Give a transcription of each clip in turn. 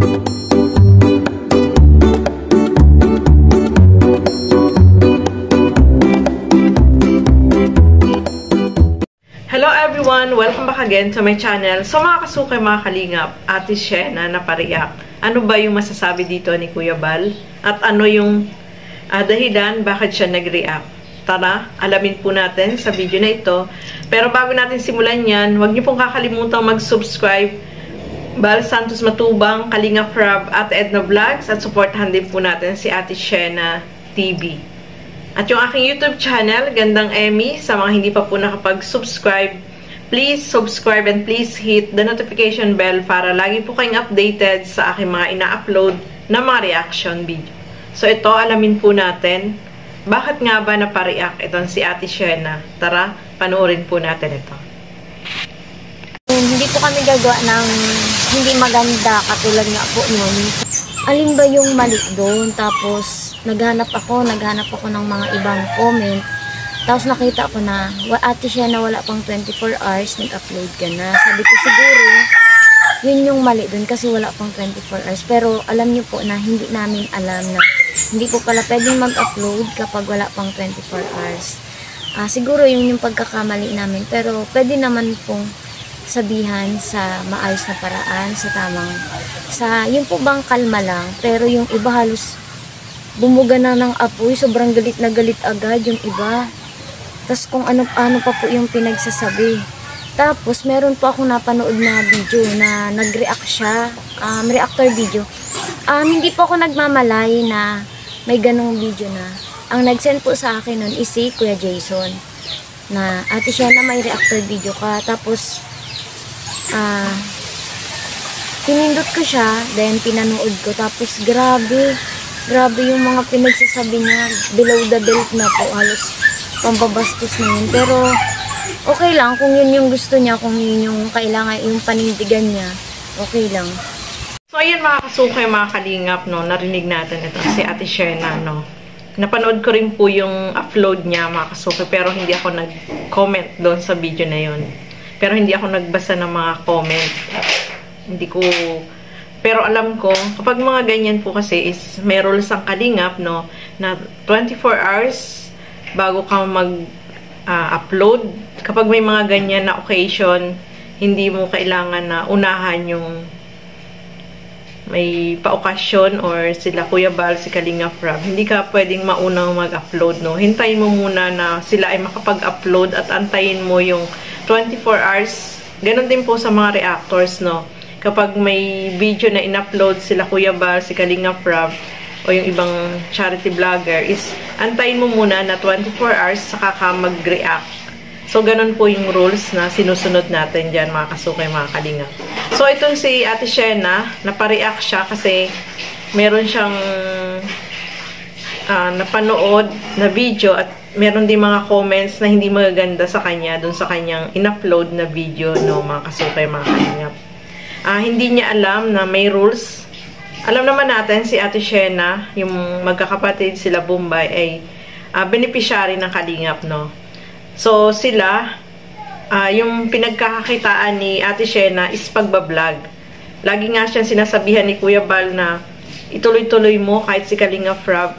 Hello everyone! Welcome back again to my channel. So mga kasukay, mga kalingap, Ate Shena na pariyak. Ano ba yung masasabi dito ni Kuya Bal? At ano yung dahilan bakit siya nag-react? Tara, alamin po natin sa video na ito. Pero bago natin simulan yan, huwag niyo pong kakalimutang mag-subscribe. Bal Santos Matubang, Kalingap Rob, at Edna Vlogs, at supportahan din po natin si Ate Shena TV. At yung aking YouTube channel, Gandang Emmy, sa mga hindi pa po nakapag-subscribe, please subscribe and please hit the notification bell para lagi po kayong updated sa aking mga ina-upload na mga reaction video. So ito, alamin po natin, bakit nga ba napareact itong si Ate Shena? Tara, panoorin po natin ito. Hindi po kami gagawa ng hindi maganda katulad nga po nun. Alin ba yung mali doon? Tapos naghanap ako ng mga ibang comment. Tapos nakita ko na, Ate Shena, wala pang 24 hours, nag-upload ka na. Sabi ko siguro, yun yung mali doon kasi wala pang 24 hours. Pero alam niyo po na hindi namin alam na hindi po pala pwedeng mag-upload kapag wala pang 24 hours. Siguro yun yung pagkakamali namin. Pero pwede naman pong sabihan sa maayos na paraan, yung po bang kalma lang, pero yung iba halos bumuga na ng apoy, sobrang galit na galit agad yung iba. Tapos kung ano-ano pa po yung pinagsasabi. Tapos meron po ako napanood na video na nag-react siya, reactor video. Hindi po ako nagmamalay na may ganong video na. Ang nag-send po sa akin nun is si Kuya Jason na, Ate Shena, may reactor video ka. Tapos pinindot ko siya, then pinanood ko, tapos grabe yung mga pinagsasabi niya, below the belt na po, halos pambabastos na yun. Pero okay lang kung yun yung gusto niya, kung yun yung kailangan, yung panindigan niya, okay lang. So ayan mga kasukay, mga kalingap, no, narinig natin ito si Ate Shena, no. Napanood ko rin po yung upload niya, mga kasukay, pero hindi ako nag-comment doon sa video na yun. Pero hindi ako nagbasa ng mga comment. Hindi ko... Pero alam ko, kapag mga ganyan po kasi is may rules ang kalingap, no? Na 24 hours bago ka mag-upload. Kapag may mga ganyan na occasion, hindi mo kailangan na unahan yung may pa-okasyon or sila Kuya Bal, si Kalingap Rob. Hindi ka pwedeng maunang mag-upload, no? Hintayin mo muna na sila ay makapag-upload at antayin mo yung 24 hours. Ganon din po sa mga reactors, no? Kapag may video na in-upload sila Kuya Bal, si Kalingap Rob, o yung ibang charity vlogger, is antayin mo muna na 24 hours saka ka mag-react. So, ganon po yung rules na sinusunod natin dyan, mga kasukay, mga kalingap. So, itong si Ate Shena, napareact siya kasi meron siyang napanood na video at meron din mga comments na hindi magaganda sa kanya dun sa kanyang in-upload na video, no, mga kasukay, mga kalingap. Hindi niya alam na may rules. Alam naman natin si Ate Shena, yung magkakapatid sila Bombay, ay beneficiary ng kalingap, no. So sila, yung pinagkakakitaan ni Ate Shena is pagbablog. Lagi nga siya sinasabihan ni Kuya Bal na ituloy-tuloy mo kahit si Kalingap Rob,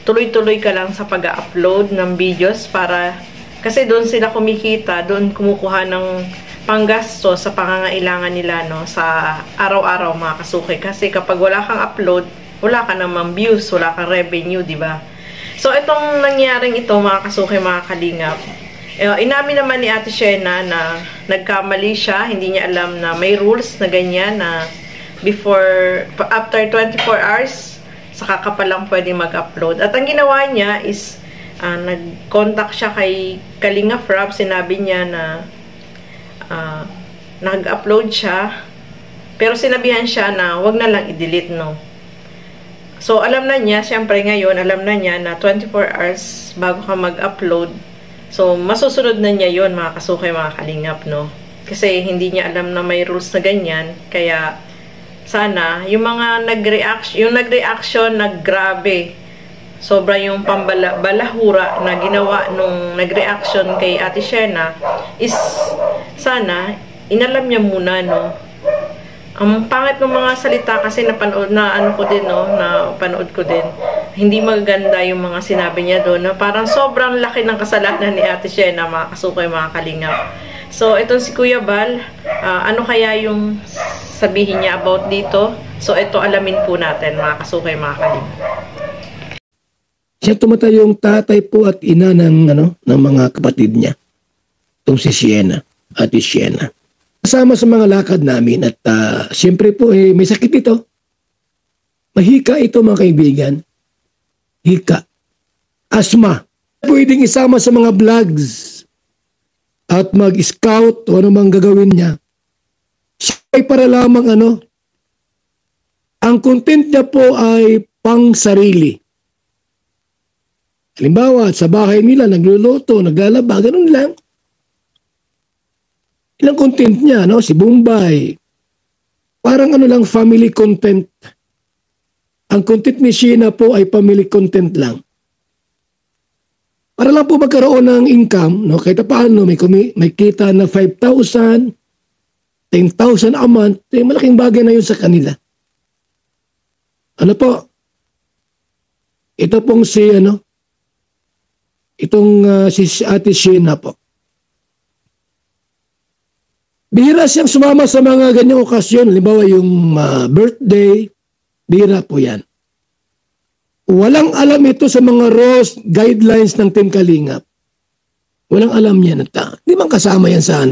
tuloy-tuloy ka lang sa pag-upload ng videos para, kasi doon sila kumikita, doon kumukuha ng panggasto sa pangangailangan nila, no, sa araw-araw, mga kasukay. Kasi kapag wala kang upload, wala ka namang views, wala kang revenue, di ba? So itong nangyaring ito, mga kasukay, mga kalingap, inamin naman ni Ate Shena na nagkamali siya, hindi niya alam na may rules na ganyan na after 24 hours, saka ka palang pwede mag-upload. At ang ginawa niya is, nag-contact siya kay Kalingap Rob, sinabi niya na nag-upload siya, pero sinabihan siya na wag na lang i-delete, no. So, alam na niya, syempre ngayon, alam na niya na 24 hours bago ka mag-upload. So, masusunod na niya yon, mga kasukay, mga kalingap, no. Kasi hindi niya alam na may rules na ganyan, kaya sana, yung mga nag-reaction, nag-grabe. Sobra yung pambalahura na ginawa nung nag-reaction kay Ate Shena is sana, inalam niya muna, no. Ang pangit ng mga salita kasi napanood na ano ko din, no, na panood ko din. Hindi maganda yung mga sinabi niya doon. No? Parang sobrang laki ng kasalanan ni Ate Shena, mga kasukay, mga kalingap. So, itong si Kuya Bal, ano kaya yung sabihin niya about dito? So, ito alamin po natin, mga kasukay, mga kalingap. Siya tumatay yung tatay po at ina ng, ng mga kapatid niya. Itong si Shena, Ate Shena. Kasama sa mga lakad namin at siyempre po may sakit ito. Mahika ito, mga kaibigan. Hika. Asma. Pwedeng isama sa mga vlogs at mag-scout o ano mang gagawin niya. Siya ay para lamang ang content niya po ay pang sarili. Halimbawa, sa bahay nila, nagluluto, naglalaba, ganun lang. Ilang content niya, si Bombay. Parang lang, family content. Ang content ni Sheena po ay family content lang. Para lang po magkaroon ng income, kahit paano, may kita na 5,000, 10,000 a month, malaking bagay na yun sa kanila. Ano po? Ito pong si Ate Sheena po. Bihira siyang sumama sa mga ganyang okasyon. Halimbawa yung birthday, bihira po yan. Walang alam ito sa mga rules, guidelines ng Team Kalingap. Walang alam yan. Hindi man kasama yan sa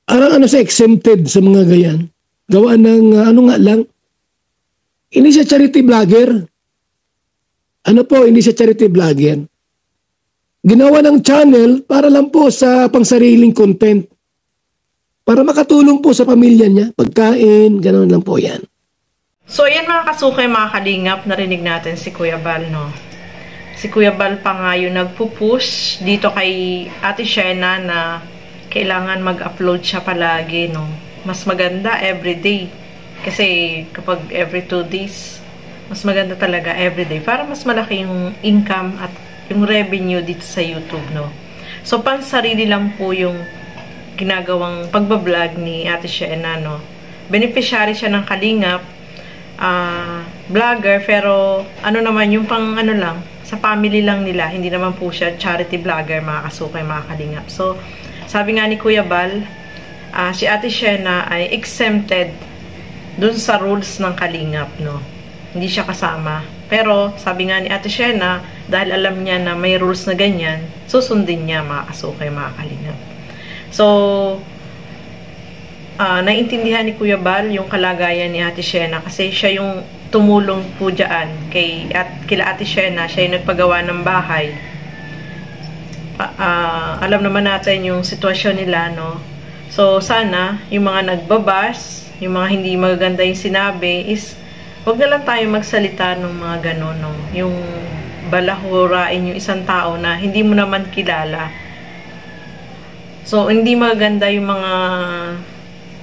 Arang sa exempted sa mga gayan. Gawa ng nga lang. Hindi siya charity vlogger. Hindi siya charity vlogger. Ginawa ng channel para lang po sa pangsariling content. Para makatulong po sa pamilya niya. Pagkain, gano'n lang po yan. So, ayan mga kasukay, mga kalingap, narinig natin si Kuya Bal, no? Si Kuya Bal pa nga yung nagpupush dito kay Ate Shena na kailangan mag-upload siya palagi, no? Mas maganda everyday. Kasi kapag every 2 days, mas maganda talaga everyday. Para mas malaki yung income at yung revenue dito sa YouTube, no? So, pansarili lang po yung ginagawang pagbablog ni Ate Shena, no? Beneficiary siya ng Kalingap, vlogger, pero naman, yung pang lang, sa family lang nila, hindi naman po siya charity vlogger, mga kasukay, mga Kalingap. So, sabi nga ni Kuya Bal, si Ate Shena ay exempted dun sa rules ng Kalingap, no? Hindi siya kasama. Pero, sabi nga ni Ate Shena, dahil alam niya na may rules na ganyan, susundin niya, mga kasukay, mga Kalingap. So, naiintindihan ni Kuya Bal yung kalagayan ni Ate Shena kasi siya yung tumulong po dyan kila Ate Shena, siya yung nagpagawa ng bahay. Alam naman natin yung sitwasyon nila, no? So, sana, yung mga nagbabas, yung mga hindi magaganda yung sinabi is huwag na lang tayo magsalita ng mga gano'n, no? Yung balahurain yung isang tao na hindi mo naman kilala. So, hindi maganda yung mga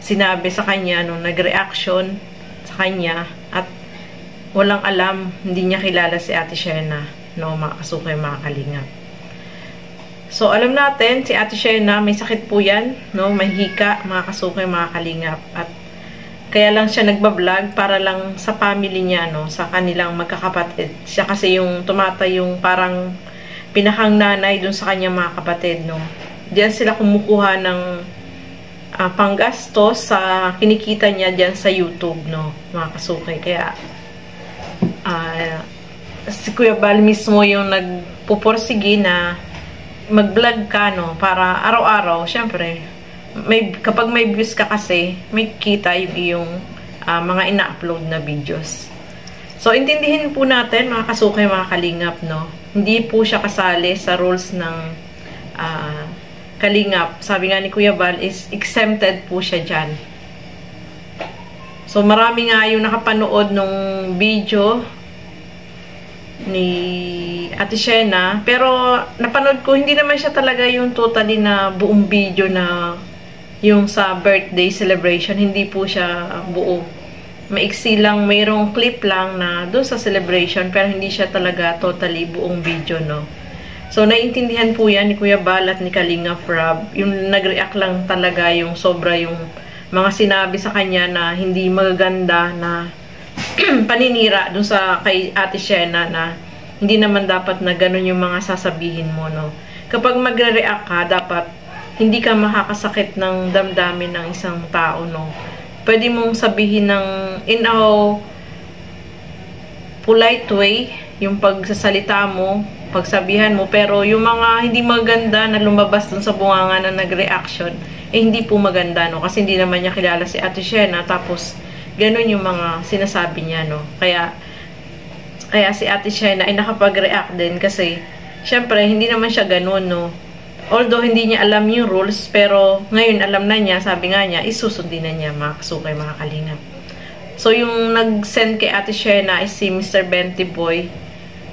sinabi sa kanya, no? Nag-reaction sa kanya at walang alam, hindi niya kilala si Ate Shena, no? Mga kasukay, mga Kalingap. So, alam natin, si Ate Shena, may sakit po yan, no? May hika, mga kasukay, mga Kalingap. At kaya lang siya nagbablog para lang sa family niya, no? Sa kanilang magkakapatid. Siya kasi yung tumatay yung parang pinakang nanay dun sa kanyang mga kapatid, no? Diyan sila kumukuha ng panggastos sa kinikita niya diyan sa YouTube, no? Mga kasukay. Kaya si Kuya Bal mismo yung nagpupursige na mag-vlog ka, no? Para araw-araw, syempre, kapag may views ka kasi, may kita yung mga ina-upload na videos. So, intindihin po natin, mga kasukay, mga Kalingap, no? Hindi po siya kasali sa rules ng Kalingap. Sabi nga ni Kuya Bal is exempted po siya dyan. So, marami nga yung nakapanood nung video ni Ate Shena. Pero, napanood ko, hindi naman siya talaga yung totally na buong video na yung sa birthday celebration, hindi po siya buo. Maiksi lang, mayroong clip lang na doon sa celebration, pero hindi siya talaga totally buong video, no? So, naiintindihan po yan ni Kuya Bal at ni Kalingap Rob. Yung nag-react lang talaga yung sobra yung mga sinabi sa kanya na hindi magaganda na paninira dun sa kay Ate Shena na hindi naman dapat na ganun yung mga sasabihin mo, no. Kapag magre-react ka, dapat hindi ka makakasakit ng damdamin ng isang tao, no. Pwede mong sabihin ng in a polite way, yung pagsasalita mo, pagsabihan mo, pero yung mga hindi maganda na lumabas dun sa bunganga na nag-reaction, hindi po maganda, no. Kasi hindi naman niya kilala si Ate Shena, tapos ganun yung mga sinasabi niya, no. Kaya si Ate Shena ay nakapag-react din kasi syempre hindi naman siya ganun, no. Although hindi niya alam yung rules, pero ngayon alam na niya, sabi nga niya, isusundin na niya, mga kasukay, mga kalingap. So yung nag-send kay Ate Shena ay si Mr. Benty Boy.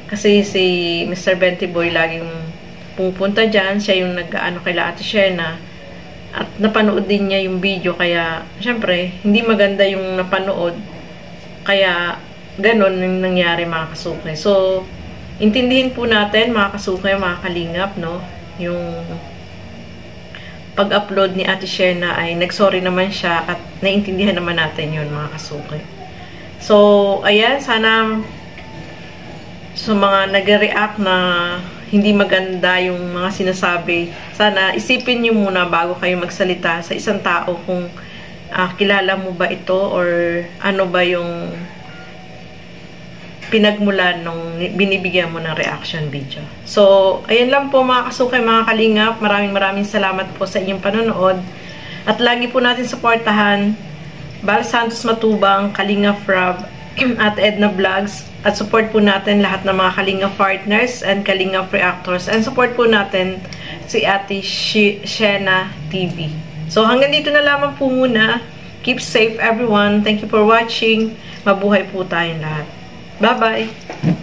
Kasi si Mr. Benty Boy laging pupunta dyan, siya yung nag-ano kay Ate Shena. At napanood din niya yung video, kaya syempre hindi maganda yung napanood. Kaya ganon yung nangyari, mga kasukay. So intindihin po natin, mga kasukay, mga kalingap, no, yung pag-upload ni Ate Shena ay nagsorry naman siya at naintindihan naman natin yun, mga kasukay. So ayan, sana sa mga nag-react na hindi maganda yung mga sinasabi, sana isipin nyo muna bago kayo magsalita sa isang tao kung kilala mo ba ito or ano ba yung pinagmulan nung binibigyan mo ng reaction video. So, ayan lang po, mga kasukay, mga kalingap. Maraming salamat po sa inyong panonood. At lagi po natin supportahan Bal Santos Matubang, Kalingap Rob, at Edna Vlogs. At support po natin lahat ng mga Kalingap partners and Kalingap reactors. And support po natin si Ate Shena TV. So, hanggang dito na lamang po muna. Keep safe, everyone. Thank you for watching. Mabuhay po tayong lahat. Bye-bye!